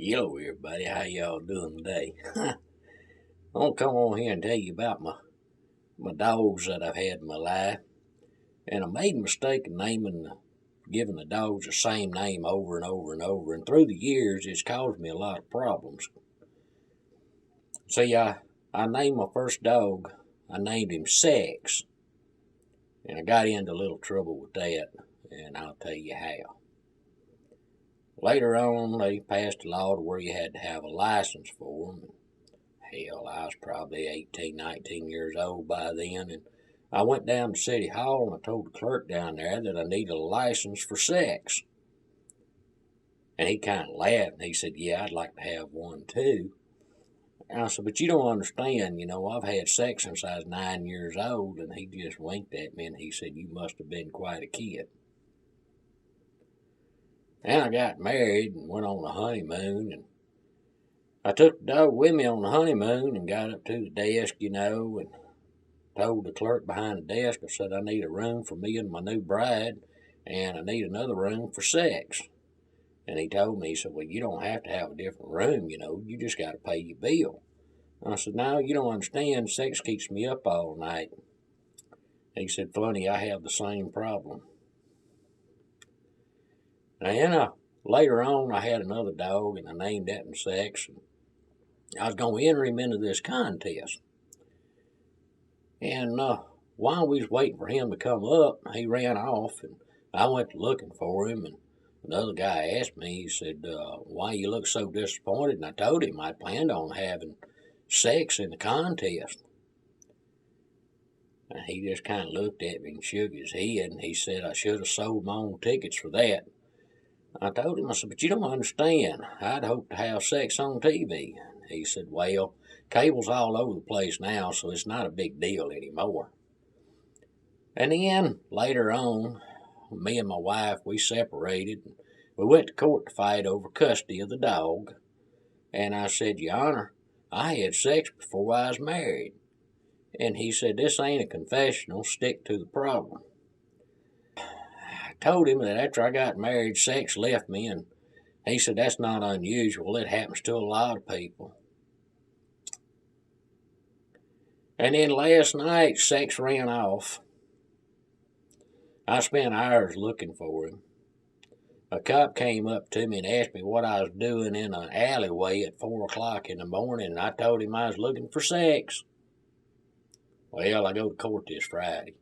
Hello, everybody. How y'all doing today? I'm gonna come on here and tell you about my dogs that I've had in my life. And I made a mistake of giving the dogs the same name over and over and over. And through the years, it's caused me a lot of problems. See, I named my first dog, I named him Sex. And I got into a little trouble with that, and I'll tell you how. Later on, they passed a law to where you had to have a license for them. Hell, I was probably 18, 19 years old by then, and I went down to City Hall and I told the clerk down there that I needed a license for Sex. And he kind of laughed and he said, yeah, I'd like to have one too. And I said, but you don't understand, I've had Sex since I was 9 years old. And he just winked at me and he said, you must have been quite a kid. And I got married and went on a honeymoon, and I took the dog with me on the honeymoon and got up to the desk, and told the clerk behind the desk, I said, I need a room for me and my new bride, and I need another room for Sex. And he told me, he said, well, you don't have to have a different room, you just got to pay your bill. And I said, no, you don't understand, Sex keeps me up all night. He said, funny, I have the same problem. And later on, I had another dog, and I named that in Sex. And I was going to enter him into this contest. And while we was waiting for him to come up, he ran off, and I went looking for him. And the other guy asked me, he said, why you look so disappointed? And I told him I planned on having Sex in the contest. And he just kind of looked at me and shook his head, and he said I should have sold my own tickets for that. I told him, I said, but you don't understand. I'd hoped to have Sex on TV. He said, well, cable's all over the place now, so it's not a big deal anymore. And then, later on, me and my wife, we separated. We went to court to fight over custody of the dog. And I said, Your Honor, I had Sex before I was married. And he said, this ain't a confessional, stick to the problem. I told him that after I got married, Sex left me, and he said, that's not unusual. It happens to a lot of people. And then last night, Sex ran off. I spent hours looking for him. A cop came up to me and asked me what I was doing in an alleyway at 4 o'clock in the morning, and I told him I was looking for Sex. Well, I go to court this Friday.